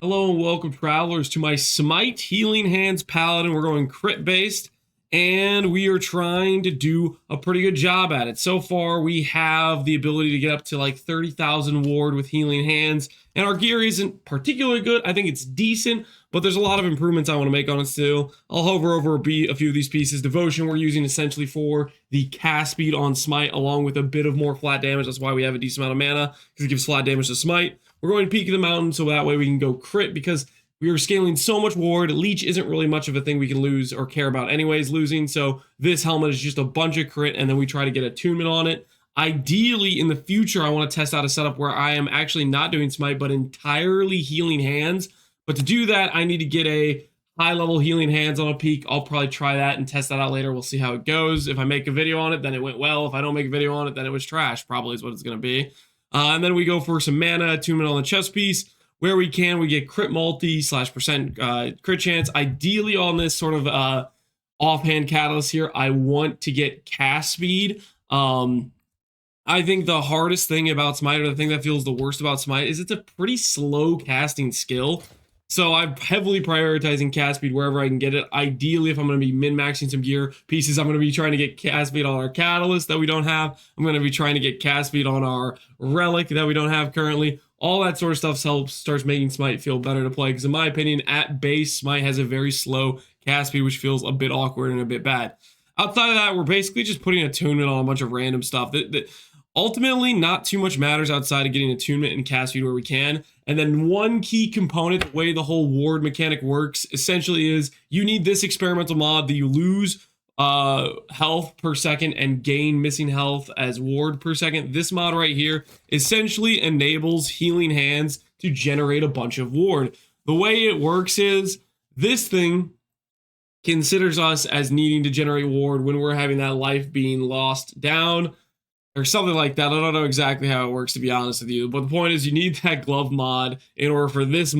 Hello and welcome, travelers, to my Smite Healing Hands Paladin. We're going crit based, and we are trying to do a pretty good job at it. So far, we have the ability to get up to like 30,000 ward with Healing Hands, and our gear isn't particularly good. I think it's decent, but there's a lot of improvements I want to make on it still. I'll hover over a few of these pieces. Devotion we're using essentially for the cast speed on Smite, along with a bit of more flat damage. That's why we have a decent amount of mana, because it gives flat damage to Smite. We're going to Peak of the Mountain so that way we can go crit, because we are scaling so much ward. Leech isn't really much of a thing we can lose or care about anyways losing, so this helmet is just a bunch of crit, and then we try to get attunement on it. Ideally, in the future, I want to test out a setup where I am actually not doing Smite, but entirely Healing Hands. But to do that, I need to get a high-level Healing Hands on a peak. I'll probably try that and test that out later. We'll see how it goes. If I make a video on it, then it went well. If I don't make a video on it, then it was trash, probably is what it's going to be. And then we go for some mana, attunement on the chest piece. Where we can, we get crit multi / percent crit chance. Ideally on this sort of offhand catalyst here, I want to get cast speed. I think the hardest thing about Smite, or the thing that feels the worst about Smite, is it's a pretty slow casting skill. So I'm heavily prioritizing cast speed wherever I can get it. Ideally, if I'm going to be min-maxing some gear pieces, I'm going to be trying to get cast speed on our catalyst that we don't have. I'm going to be trying to get cast speed on our relic that we don't have currently. All that sort of stuff starts making Smite feel better to play, because in my opinion, at base, Smite has a very slow cast speed, which feels a bit awkward and a bit bad. Outside of that, we're basically just putting attunement on a bunch of random stuff that ultimately not too much matters outside of getting attunement and cast speed where we can. And then one key component, the way the whole ward mechanic works, essentially is you need this experimental mod that you lose health per second and gain missing health as ward per second. This mod right here essentially enables Healing Hands to generate a bunch of ward. The way it works is this thing considers us as needing to generate ward when we're having that life being lost down, or something like that. I don't know exactly how it works, to be honest with you, but the point is you need that glove mod in order for this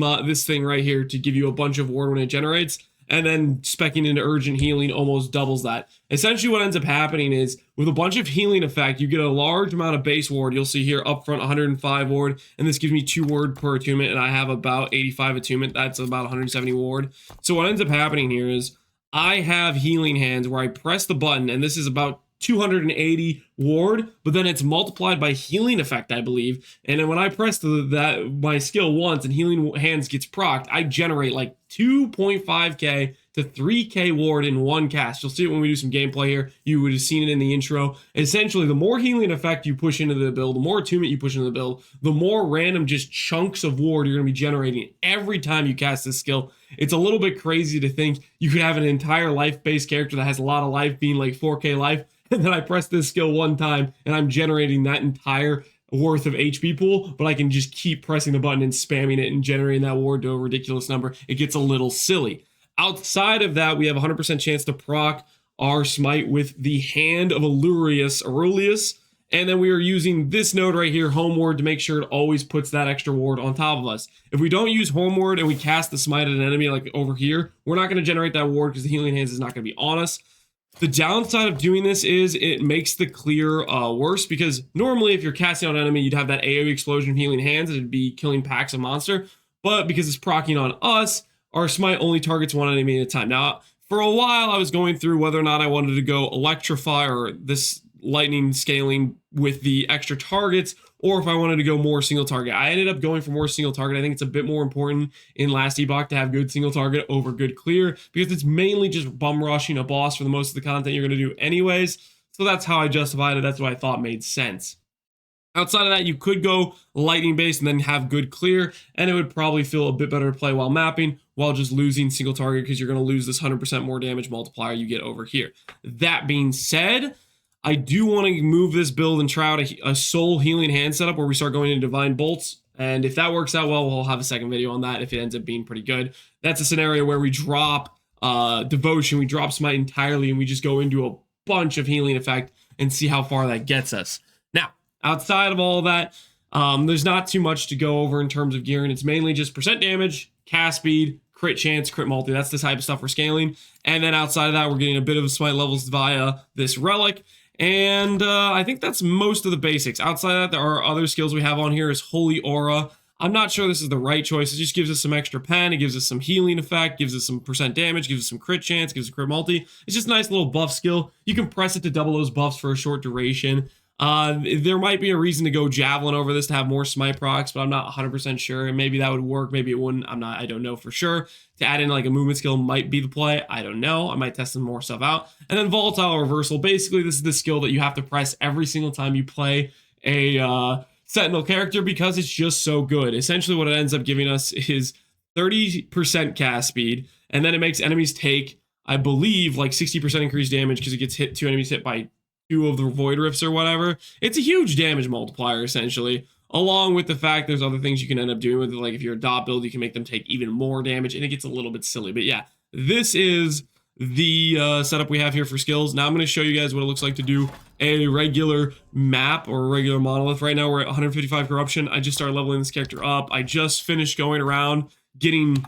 thing right here to give you a bunch of ward when it generates, and then speccing into urgent healing almost doubles that. Essentially what ends up happening is with a bunch of healing effect, you get a large amount of base ward. You'll see here up front 105 ward, and this gives me 2 ward per attunement, and I have about 85 attunement. That's about 170 ward. So what ends up happening here is I have Healing Hands where I press the button, and this is about 280 ward, but then it's multiplied by healing effect, I believe. And then when I press my skill once and Healing Hands gets procced, I generate like 2.5k to 3k ward in one cast. You'll see it when we do some gameplay here. You would have seen it in the intro. Essentially, the more healing effect you push into the build, the more attunement you push into the build, the more random just chunks of ward you're going to be generating every time you cast this skill. It's a little bit crazy to think you could have an entire life-based character that has a lot of life, being like 4k life, and then I press this skill one time and I'm generating that entire worth of HP pool, but I can just keep pressing the button and spamming it and generating that ward to a ridiculous number. It gets a little silly. Outside of that, we have a 100% chance to proc our Smite with the Hand of Aurelius, and then we are using this node right here, Home Ward, to make sure it always puts that extra ward on top of us. If we don't use Home Ward and we cast the Smite at an enemy like over here, we're not going to generate that ward because the Healing Hands is not going to be on us. The downside of doing this is it makes the clear worse, because normally if you're casting on an enemy, you'd have that AoE explosion of Healing Hands and it'd be killing packs of monster. But because it's proccing on us, our Smite only targets one enemy at a time. Now, for a while, I was going through whether or not I wanted to go Electrify or this lightning scaling with the extra targets, or if I wanted to go more single target. I ended up going for more single target. I think it's a bit more important in last epoch to have good single target over good clear, because it's mainly just bum rushing a boss for the most of the content you're going to do anyways. So that's how I justified it. That's what I thought made sense. Outside of that, you could go lightning based and then have good clear, and it would probably feel a bit better to play while mapping, while just losing single target, because you're going to lose this 100% more damage multiplier you get over here. That being said, I do want to move this build and try out a soul Healing Hand setup where we start going into Divine Bolts. And if that works out well, we'll have a second video on that if it ends up being pretty good. That's a scenario where we drop Devotion, we drop Smite entirely, and we just go into a bunch of healing effect and see how far that gets us. Now, outside of all of that, there's not too much to go over in terms of gearing. It's mainly just percent damage, cast speed, crit chance, crit multi. That's the type of stuff we're scaling. And then outside of that, we're getting a bit of Smite levels via this relic. And I think that's most of the basics. Outside of that, there are other skills we have on here is Holy Aura. I'm not sure this is the right choice. It just gives us some extra pen. It gives us some healing effect, gives us some percent damage, gives us some crit chance, gives us crit multi. It's just a nice little buff skill. You can press it to double those buffs for a short duration. There might be a reason to go Javelin over this to have more smite procs, but I'm not 100% sure. And maybe that would work. Maybe it wouldn't. I don't know for sure. To add in like a movement skill might be the play. I don't know. I might test some more stuff out. And then Volatile Reversal. Basically, this is the skill that you have to press every single time you play a Sentinel character because it's just so good. Essentially, what it ends up giving us is 30% cast speed, and then it makes enemies take, I believe, like 60% increased damage because it gets hit 2 enemies hit by 2 of the Void Rifts or whatever. It's a huge damage multiplier, essentially, along with the fact there's other things you can end up doing with it. Like if you're a dot build, you can make them take even more damage, and it gets a little bit silly. But yeah, this is the setup we have here for skills. Now I'm going to show you guys what it looks like to do a regular map or a regular monolith. Right now we're at 155 corruption. I just started leveling this character up. I just finished going around getting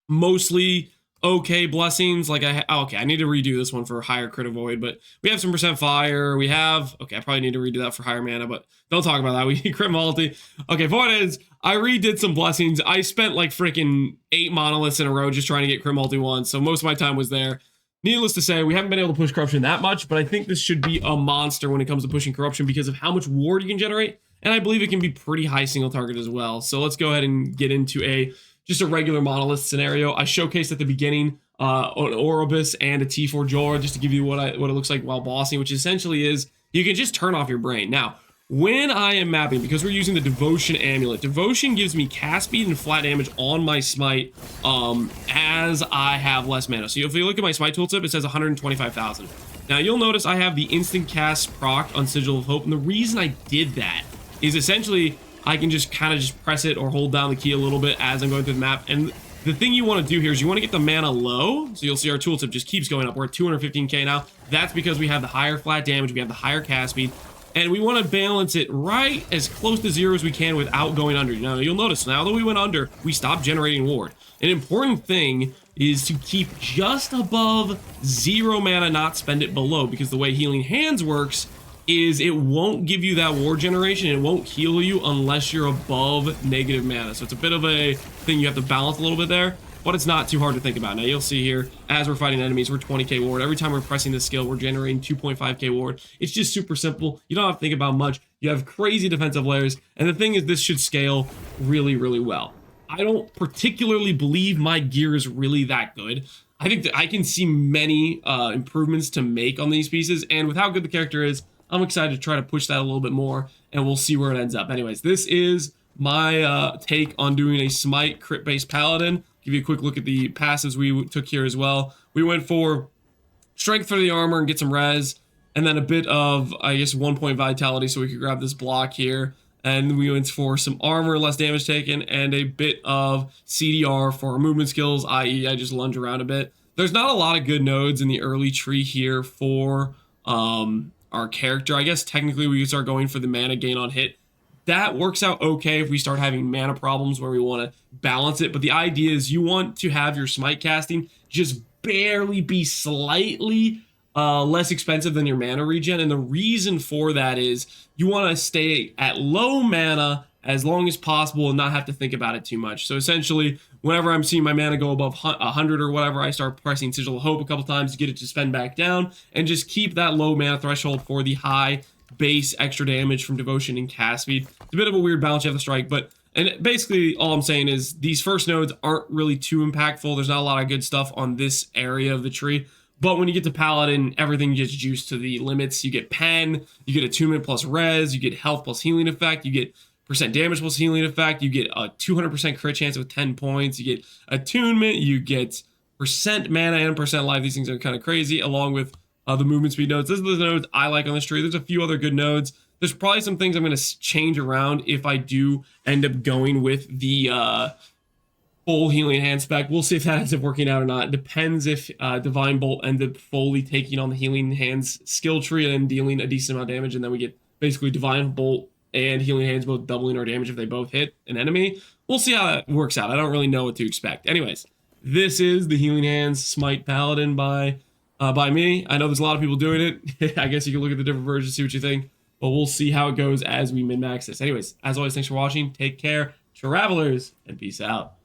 mostly okay blessings. Like I need to redo this one for higher crit avoid, but we have some percent fire. We have, okay, I probably need to redo that for higher mana, but don't talk about that. We need crit multi. Okay, point is, I redid some blessings. I spent like freaking 8 monoliths in a row just trying to get crit multi once, so most of my time was there. Needless to say, we haven't been able to push corruption that much, but I think this should be a monster when it comes to pushing corruption because of how much ward you can generate, and I believe it can be pretty high single target as well. So let's go ahead and get into just a regular monolith scenario. I showcased at the beginning an Orobus and a T4 Jorah just to give you what it looks like while bossing, which essentially is you can just turn off your brain. Now, when I am mapping, because we're using the Devotion Amulet, Devotion gives me cast speed and flat damage on my smite as I have less mana. So if you look at my smite tooltip, it says 125,000. Now you'll notice I have the instant cast proc on Sigil of Hope, and the reason I did that is essentially I can just kind of just press it or hold down the key a little bit as I'm going through the map. And the thing you want to do here is you want to get the mana low. So you'll see our tooltip just keeps going up. We're at 215k now. That's because we have the higher flat damage, we have the higher cast speed, and we want to balance it right as close to 0 as we can without going under. Now you'll notice now that we went under, we stopped generating ward. An important thing is to keep just above 0 mana, not spend it below, because the way Healing Hands works is it won't give you that ward generation. It won't heal you unless you're above negative mana. So it's a bit of a thing you have to balance a little bit there, but it's not too hard to think about. Now you'll see here, as we're fighting enemies, we're 20k ward. Every time we're pressing this skill, we're generating 2.5k ward. It's just super simple. You don't have to think about much. You have crazy defensive layers, and the thing is, this should scale really, really well. I don't particularly believe my gear is really that good. I think that I can see many improvements to make on these pieces, and with how good the character is, I'm excited to try to push that a little bit more, and we'll see where it ends up. Anyways, this is my take on doing a smite crit-based paladin. Give you a quick look at the passives we took here as well. We went for strength for the armor and get some res, and then a bit of, I guess, 1 point vitality so we could grab this block here. And we went for some armor, less damage taken, and a bit of CDR for our movement skills, i.e. I just lunge around a bit. There's not a lot of good nodes in the early tree here for our character. I guess technically we could start going for the mana gain on hit. That works out okay if we start having mana problems where we want to balance it, but the idea is you want to have your smite casting just barely be slightly less expensive than your mana regen, and the reason for that is you want to stay at low mana as long as possible and not have to think about it too much. So essentially, whenever I'm seeing my mana go above 100 or whatever, I start pressing Sigil of Hope a couple times to get it to spend back down and just keep that low mana threshold for the high base extra damage from Devotion and cast speed. It's a bit of a weird balance you have to strike, but and basically all I'm saying is these first nodes aren't really too impactful. There's not a lot of good stuff on this area of the tree. But when you get to Paladin, everything gets juiced to the limits. You get pen, you get attunement plus res, you get health plus healing effect, you get percent damage plus healing effect, you get a 200% crit chance with 10 points, you get attunement, you get percent mana and percent life. These things are kind of crazy, along with the movement speed nodes. These are the nodes I like on this tree. There's a few other good nodes. There's probably some things I'm going to change around if I do end up going with the full Healing Hand spec. We'll see if that ends up working out or not. It depends if Divine Bolt ends up fully taking on the Healing Hands skill tree and dealing a decent amount of damage, and then we get basically Divine Bolt and Healing Hands both doubling our damage if they both hit an enemy. We'll see how that works out. I don't really know what to expect. Anyways, this is the Healing Hands Smite Paladin by me. I know there's a lot of people doing it. I guess you can look at the different versions, see what you think, but we'll see how it goes as we min-max this. Anyways, as always, thanks for watching. Take care. travelers, and peace out.